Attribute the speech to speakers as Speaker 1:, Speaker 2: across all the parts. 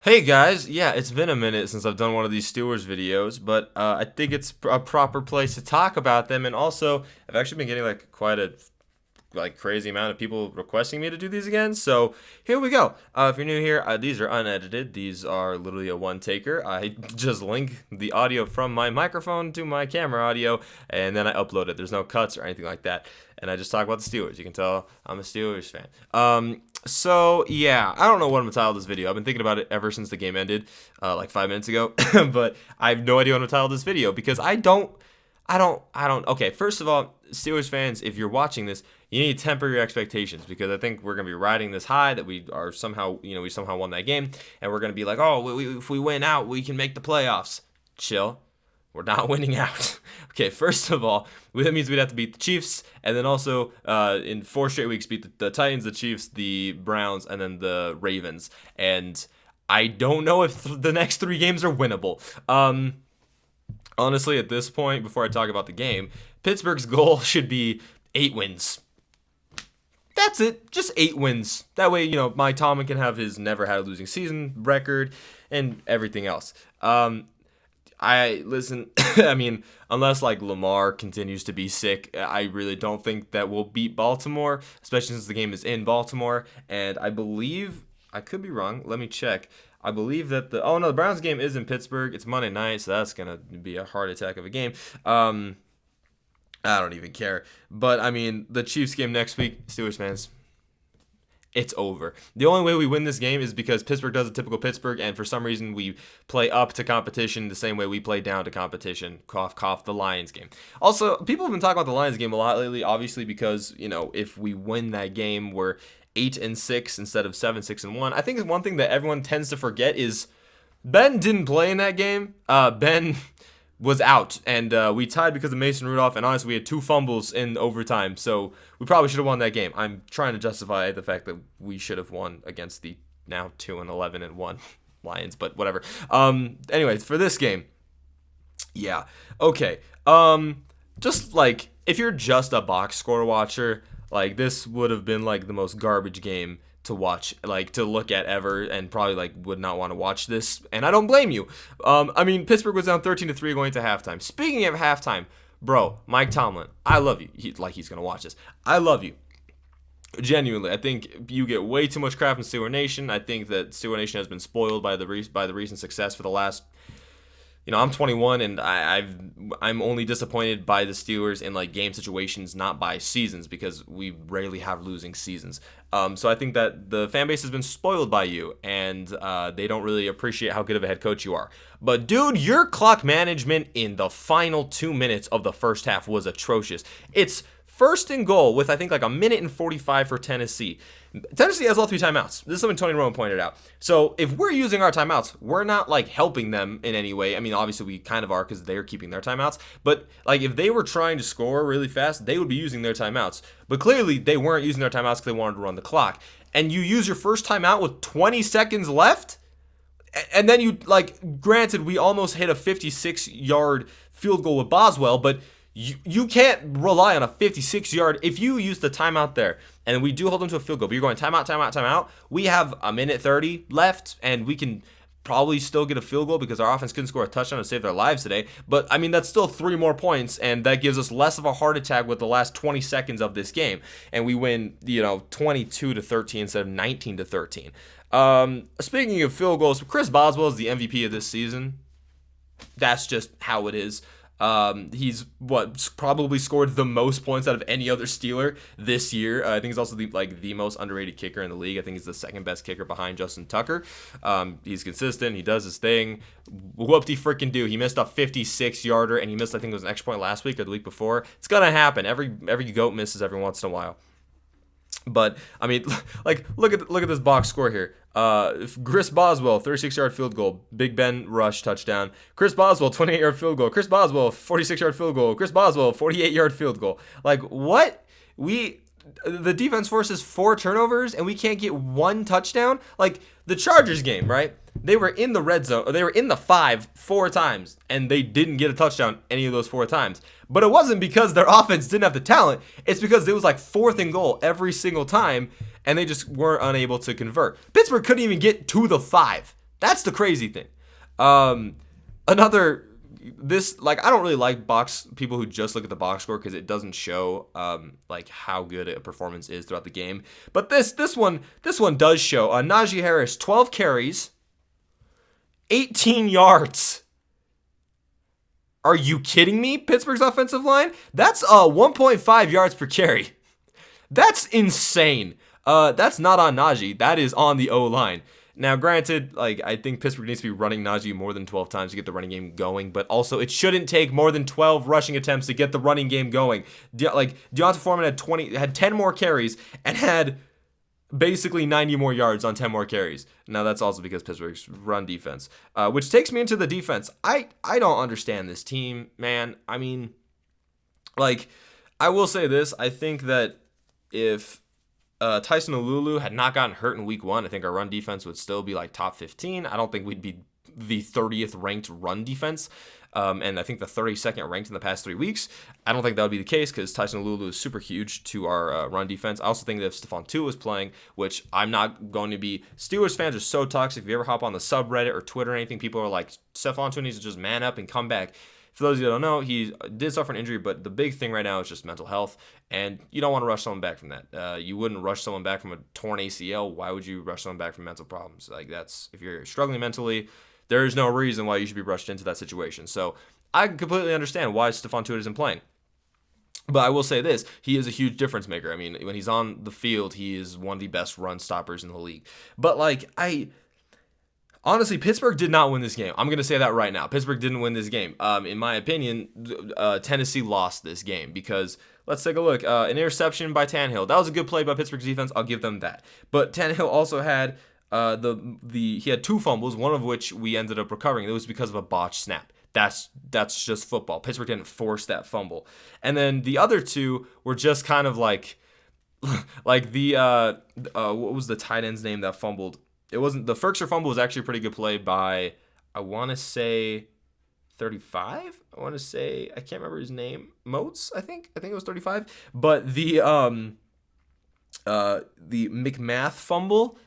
Speaker 1: Hey guys, yeah, it's been a minute since I've done one of these Steelers videos, but I think it's a proper place to talk about them, and also I've actually been getting like quite a crazy amount of people requesting me to do these again. So here we go. If you're new here, these are unedited. These are literally a one taker. I just link the audio from my microphone to my camera audio, and then I upload it. There's no cuts or anything like that. And I just talk about the Steelers. You can tell I'm a Steelers fan. So yeah, I don't know what I'm gonna title this video. I've been thinking about it ever since the game ended, like 5 minutes ago. But I have no idea what I'm gonna title this video because I don't. Okay, first of all, Steelers fans, if you're watching this, you need to temper your expectations because I think we're gonna be riding this high that we are somehow, we somehow won that game, and we're gonna be like, oh, if we win out, we can make the playoffs. Chill. We're not winning out. Okay, first of all, that means we'd have to beat the Chiefs, and then also in 4 straight weeks beat the Titans, the Chiefs, the Browns, and then the Ravens. And I don't know if the next 3 games are winnable. Honestly, at this point, before I talk about the game, Pittsburgh's goal should be 8 wins. That's it. Just 8 wins. That way, Mike Tomlin can have his never had a losing season record and everything else. I listen. I mean, unless like Lamar continues to be sick, I really don't think that we'll beat Baltimore, especially since the game is in Baltimore. And I believe I could be wrong. Let me check. I believe that the Browns game is in Pittsburgh. It's Monday night, so that's gonna be a heart attack of a game. I don't even care. But I mean, the Chiefs game next week, Steelers fans, it's over. The only way we win this game is because Pittsburgh does a typical Pittsburgh, and for some reason we play up to competition the same way we play down to competition. Cough, cough, the Lions game. Also, people have been talking about the Lions game a lot lately, obviously because, if we win that game, we're 8-6 instead of 7-6-1. I think one thing that everyone tends to forget is Ben didn't play in that game. Ben was out, and we tied because of Mason Rudolph, and honestly, we had 2 fumbles in overtime, so we probably should have won that game. I'm trying to justify the fact that we should have won against the now 2-11-1 Lions, but whatever. Anyways, for this game, yeah, okay. Just like, if you're just a box score watcher, like, this would have been like the most garbage game to watch, like, to look at ever, and probably like would not want to watch this, and I don't blame you. I mean, Pittsburgh was down 13-3 going to halftime. Speaking of halftime, bro, Mike Tomlin, I love you. He's gonna watch this. I love you. Genuinely, I think you get way too much crap in Steeler Nation. I think that Steeler Nation has been spoiled by the recent success for the last. I'm 21, and I'm only disappointed by the Steelers in like game situations, not by seasons, because we rarely have losing seasons. So I think that the fan base has been spoiled by you, and they don't really appreciate how good of a head coach you are. But dude, your clock management in the final 2 minutes of the first half was atrocious. It's first and goal with I think like 1:45 for Tennessee. Tennessee has all 3 timeouts. This is something Tony Romo pointed out. So if we're using our timeouts, we're not like helping them in any way. I mean, obviously we kind of are because they're keeping their timeouts. But like if they were trying to score really fast, they would be using their timeouts. But clearly they weren't using their timeouts because they wanted to run the clock. And you use your first timeout with 20 seconds left? And then you, like, granted, we almost hit a 56-yard field goal with Boswell, but you can't rely on a 56-yard. If you use the timeout there, and we do hold them to a field goal, but you're going timeout, timeout, timeout, we have 1:30 left, and we can probably still get a field goal because our offense couldn't score a touchdown to save their lives today. But, I mean, that's still 3 more points, and that gives us less of a heart attack with the last 20 seconds of this game. And we win, 22-13 instead of 19-13. Speaking of field goals, Chris Boswell is the MVP of this season. That's just how it is. He's probably scored the most points out of any other Steeler this year. I think he's also the most underrated kicker in the league. I think he's the second best kicker behind Justin Tucker. He's consistent. He does his thing. Whoop-de freaking do. He missed a 56-yarder, and he missed, I think it was an extra point last week or the week before. It's gonna happen. Every goat misses every once in a while. But I mean, like, look at this box score here. Chris Boswell, 36-yard field goal. Big Ben rush touchdown. Chris Boswell, 28-yard field goal. Chris Boswell, 46-yard field goal. Chris Boswell, 48-yard field goal. Like, what? The defense forces 4 turnovers and we can't get 1 touchdown. Like the Chargers game, right? They were in the red zone, or they were in the 5 4 times, and they didn't get a touchdown any of those 4 times. But it wasn't because their offense didn't have the talent. It's because it was like 4th and goal every single time, and they just were unable to convert. Pittsburgh couldn't even get to the 5. That's the crazy thing. Another this like I don't really like people who just look at the box score because it doesn't show like how good a performance is throughout the game. But this one does show. Najee Harris, 12 carries, 18 yards. Are you kidding me? Pittsburgh's offensive line? That's 1.5 yards per carry. That's insane. That's not on Najee. That is on the O-line. Now, granted, like I think Pittsburgh needs to be running Najee more than 12 times to get the running game going, but also it shouldn't take more than 12 rushing attempts to get the running game going. Deonta Foreman had 10 more carries and had basically 90 more yards on 10 more carries. Now, that's also because Pittsburgh's run defense, which takes me into the defense. I don't understand this team, man. I mean, like, I will say this. I think that if Tyson Alulu had not gotten hurt in week 1, I think our run defense would still be like top 15. I don't think we'd be the 30th ranked run defense. And I think the 32nd ranked in the past 3 weeks. I don't think that would be the case because Tyson Alulu is super huge to our run defense. I also think that if Stephon Tuitt was playing, which I'm not going to be, Steelers fans are so toxic. If you ever hop on the subreddit or Twitter or anything, people are like, Stephon Tuitt needs to just man up and come back. For those of you who don't know, he did suffer an injury, but the big thing right now is just mental health, and you don't want to rush someone back from that. You wouldn't rush someone back from a torn ACL. Why would you rush someone back from mental problems? Like if you're struggling mentally, there is no reason why you should be rushed into that situation. So I completely understand why Stephon Tuitt isn't playing. But I will say this, he is a huge difference maker. I mean, when he's on the field, he is one of the best run stoppers in the league. But honestly, Pittsburgh did not win this game. I'm going to say that right now. Pittsburgh didn't win this game. In my opinion, Tennessee lost this game because let's take a look. An interception by Tannehill. That was a good play by Pittsburgh's defense. I'll give them that. But Tannehill also had he had 2 fumbles, one of which we ended up recovering. It was because of a botched snap. That's just football. Pittsburgh didn't force that fumble. And then the other 2 were just kind of like what was the tight end's name that fumbled? It wasn't the Ferkser fumble was actually a pretty good play by, I want to say 35. I can't remember his name. Moats, I think it was 35. But the McMath fumble,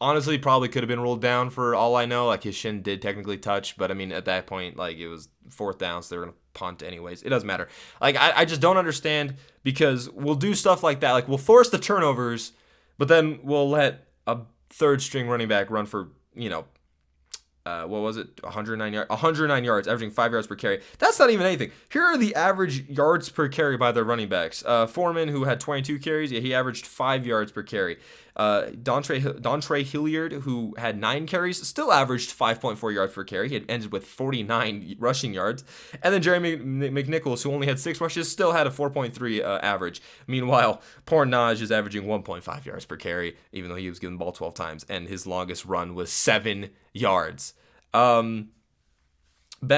Speaker 1: honestly, probably could have been ruled down for all I know. Like his shin did technically touch, but I mean at that point, like it was 4th down, so they were gonna punt anyways. It doesn't matter. Like I just don't understand because we'll do stuff like that. Like we'll force the turnovers, but then we'll let a 3rd string running back run for, 109 yards, averaging 5 yards per carry. That's not even anything. Here are the average yards per carry by their running backs. Foreman, who had 22 carries, he averaged 5 yards per carry. Dontre Hilliard, who had 9 carries, still averaged 5.4 yards per carry. He had ended with 49 rushing yards. And then Jeremy McNichols, who only had 6 rushes, still had a 4.3 average. Meanwhile, poor Naj is averaging 1.5 yards per carry, even though he was given the ball 12 times, and his longest run was 7 yards. Ben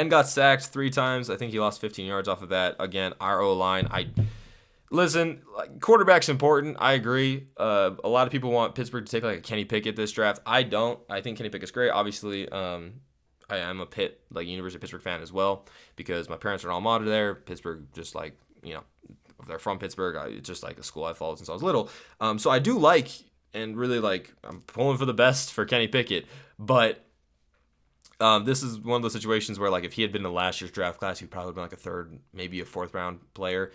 Speaker 1: got sacked 3 times. I think he lost 15 yards off of that. Again, our O-line, listen, quarterback's important. I agree. A lot of people want Pittsburgh to take like a Kenny Pickett this draft. I don't. I think Kenny Pickett's great. Obviously, I am a University of Pittsburgh fan as well because my parents are all mater there. Pittsburgh, just like, they're from Pittsburgh. It's just like a school I followed since I was little. So I do like and really like, I'm pulling for the best for Kenny Pickett. But this is one of those situations where, like, if he had been in last year's draft class, he'd probably been like a 3rd, maybe a 4th round player.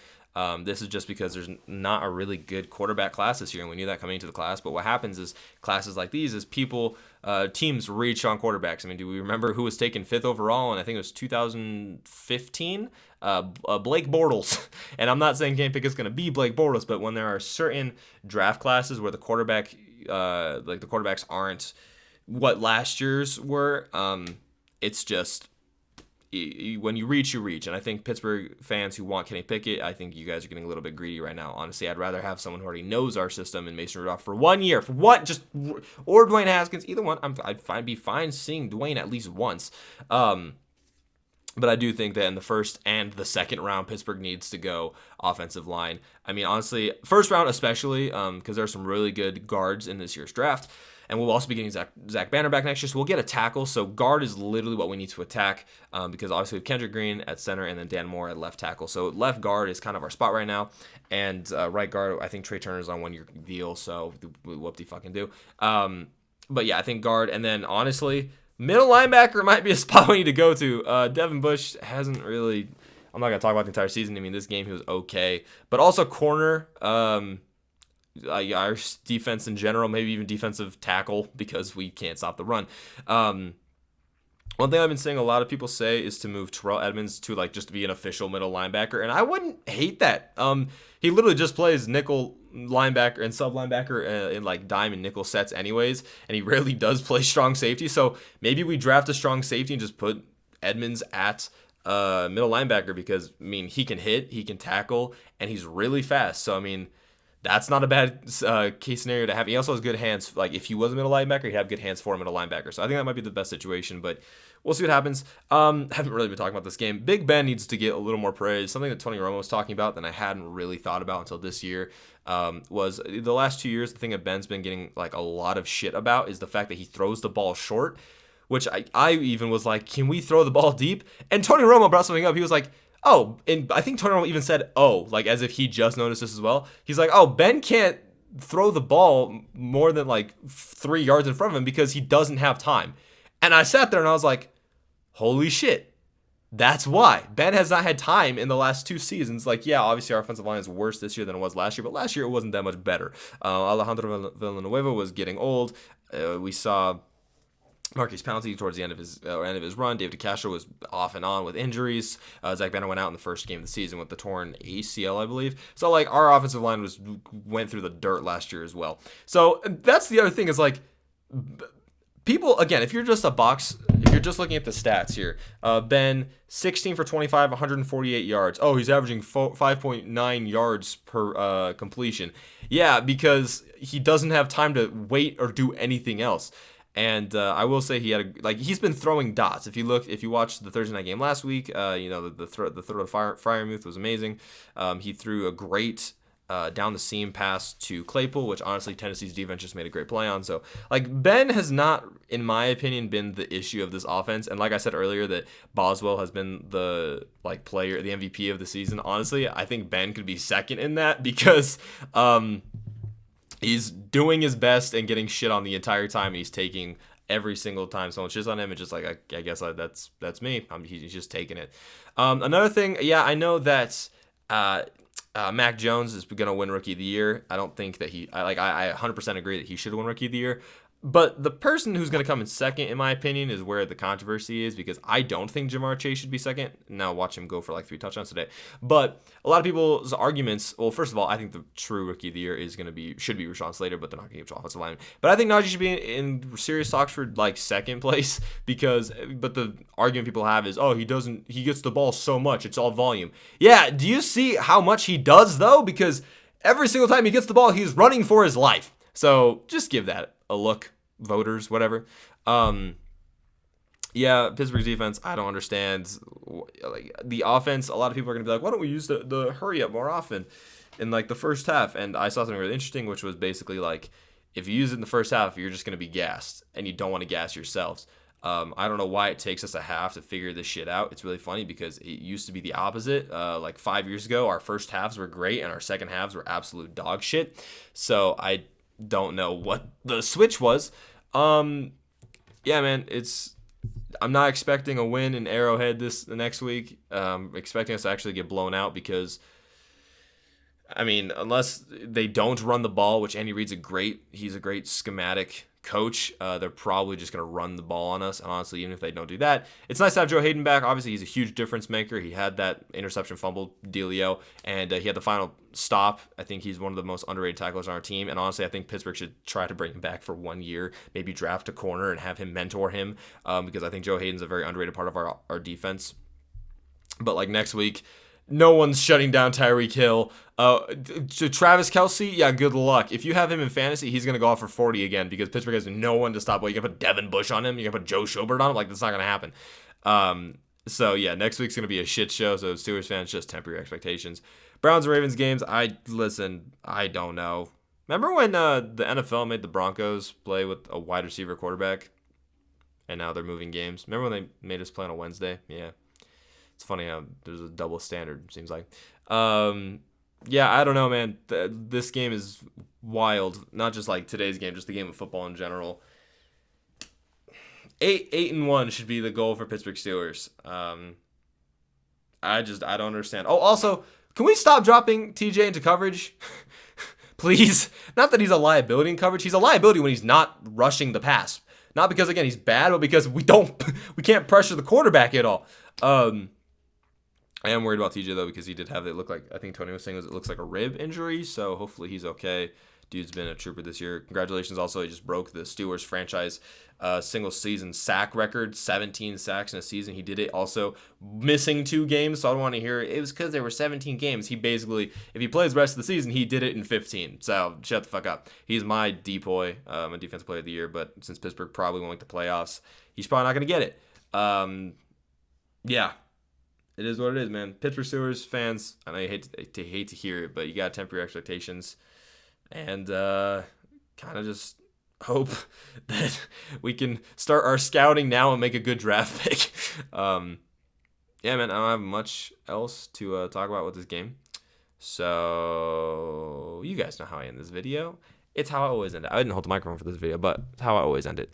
Speaker 1: This is just because there's not a really good quarterback class this year, and we knew that coming into the class. But what happens is classes like these is teams reach on quarterbacks. I mean, do we remember who was taken 5th overall? And I think it was 2015, Blake Bortles. And I'm not saying Kenny Pickett's going to be Blake Bortles, but when there are certain draft classes where the quarterbacks aren't what last year's were, it's just when you reach, and I think Pittsburgh fans who want Kenny Pickett, I think you guys are getting a little bit greedy right now. Honestly, I'd rather have someone who already knows our system in Mason Rudolph for 1 year, or Dwayne Haskins, either one. I'd be fine seeing Dwayne at least once. But I do think that in the 1st and the 2nd round, Pittsburgh needs to go offensive line. I mean, honestly, 1st round especially, because there are some really good guards in this year's draft. And we'll also be getting Zach Banner back next year, so we'll get a tackle. So guard is literally what we need to attack, because obviously we have Kendrick Green at center and then Dan Moore at left tackle. So left guard is kind of our spot right now. And right guard, I think Trey Turner's on 1-year deal, so whoop-de-fucking-do. But yeah, I think guard. And then honestly, Middle linebacker might be a spot we need to go to. Devin Bush hasn't really. I'm not gonna talk about the entire season. I mean, this game he was okay, but also corner. Our defense in general, maybe even defensive tackle because we can't stop the run. One thing I've been seeing a lot of people say is to move Terrell Edmonds to like just to be an official middle linebacker, and I wouldn't hate that. He literally just plays nickel linebacker and sub linebacker in like dime and nickel sets anyways, and he rarely does play strong safety. So maybe we draft a strong safety and just put Edmonds at middle linebacker because I mean he can hit, he can tackle, and he's really fast. So I mean that's not a bad case scenario to have. He also has good hands. Like if he was a middle linebacker, he'd have good hands for a middle linebacker. So I think that might be the best situation, but we'll see what happens. Haven't really been talking about this game. Big Ben needs to get a little more praise. Something that Tony Romo was talking about that I hadn't really thought about until this year was the last 2 years. The thing that Ben's been getting like a lot of shit about is the fact that he throws the ball short, which I even was like, can we throw the ball deep? And Tony Romo brought something up. He was like, oh, and I think Tony Romo even said, oh, like as if he just noticed this as well. He's like, oh, Ben can't throw the ball more than like 3 yards in front of him because he doesn't have time. And I sat there and I was like, holy shit. That's why. Ben has not had time in the last 2 seasons. Like, yeah, obviously our offensive line is worse this year than it was last year, but last year it wasn't that much better. Alejandro Villanueva was getting old. We saw Marquise Pouncey towards the end of his run. David DeCastro was off and on with injuries. Zach Banner went out in the first game of the season with the torn ACL, I believe. So like our offensive line went through the dirt last year as well. So that's the other thing is like people again. If you're just looking at the stats here, Ben 16 for 25, 148 yards. Oh, he's averaging 5.9 yards per completion. Yeah, because he doesn't have time to wait or do anything else. And I will say he's been throwing dots. If you watched the Thursday night game last week, the throw to Freiermuth was amazing. He threw a great down the seam pass to Claypool, which honestly Tennessee's defense just made a great play on. So like Ben has not, in my opinion, been the issue of this offense. And like I said earlier, that Boswell has been the player, the MVP of the season. Honestly, I think Ben could be second in that because he's doing his best and getting shit on the entire time. And he's taking every single time someone shits on him. It's just like, I guess that's me. He's just taking it. Another thing, yeah, I know that Mac Jones is going to win Rookie of the Year. I don't think that I 100% agree that he should win Rookie of the Year. But the person who's going to come in second, in my opinion, is where the controversy is because I don't think Jamar Chase should be second. Now watch him go for like 3 touchdowns today. But a lot of people's arguments, well, first of all, I think the true Rookie of the Year should be Rashawn Slater, but they're not going to give it to offensive lineman. But I think Najee should be in serious talks for like second place but the argument people have is, oh, he gets the ball so much, it's all volume. Yeah, do you see how much he does though? Because every single time he gets the ball, he's running for his life. So just give that a look, voters, whatever. Yeah, Pittsburgh's defense, I don't understand. Like the offense, a lot of people are gonna be like, why don't we use the hurry up more often in like the first half? And I saw something really interesting, which was basically like, if you use it in the first half, you're just gonna be gassed, and you don't want to gas yourselves. I don't know why it takes us a half to figure this shit out. It's really funny because it used to be the opposite. Like 5 years ago, our first halves were great and our second halves were absolute dog shit. So I don't know what the switch was. Yeah, man, I'm not expecting a win in Arrowhead the next week. Expecting us to actually get blown out because, I mean, unless they don't run the ball, which Andy Reid's he's a great schematic coach, they're probably just going to run the ball on us. And honestly, even if they don't do that, it's nice to have Joe Hayden back. Obviously, he's a huge difference maker. He had that interception fumble dealio, and he had the final stop. I think he's one of the most underrated tacklers on our team. And honestly, I think Pittsburgh should try to bring him back for 1 year, maybe draft a corner and have him mentor him, because I think Joe Hayden's a very underrated part of our defense. But like next week, no one's shutting down Tyreek Hill. To Travis Kelce, yeah, good luck. If you have him in fantasy, he's going to go off for 40 again because Pittsburgh has no one to stop. Well, you're going to put Devin Bush on him. You're going to put Joe Schobert on him. Like, that's not going to happen. So, yeah, next week's going to be a shit show. So, Steelers fans, just temper your expectations. Browns and Ravens games, I don't know. Remember when the NFL made the Broncos play with a wide receiver quarterback? And now they're moving games. Remember when they made us play on a Wednesday? Yeah. It's funny how there's a double standard, seems like. Yeah, I don't know, man. This game is wild. Not just like today's game, just the game of football in general. 8-1 should be the goal for Pittsburgh Steelers. I don't understand. Oh, also, can we stop dropping TJ into coverage? Please. Not that he's a liability in coverage. He's a liability when he's not rushing the pass. Not because, again, he's bad, but because we can't pressure the quarterback at all. I am worried about TJ, though, because he did have, it looked like, I think Tony was saying, it looks like a rib injury, so hopefully he's okay. Dude's been a trooper this year. Congratulations. Also, he just broke the Steelers franchise single season sack record, 17 sacks in a season. He did it also missing 2 games, so I don't want to hear it was because there were 17 games. He basically, if he plays the rest of the season, he did it in 15. So shut the fuck up. He's my DPOY, my defensive player of the year, but since Pittsburgh probably won't make the playoffs, he's probably not going to get it. Yeah. It is what it is, man. Pittsburgh Steelers fans, I know you hate to hear it, but you got to temper your expectations. And kind of just hope that we can start our scouting now and make a good draft pick. Yeah, man, I don't have much else to talk about with this game. So you guys know how I end this video. It's how I always end it. I didn't hold the microphone for this video, but it's how I always end it.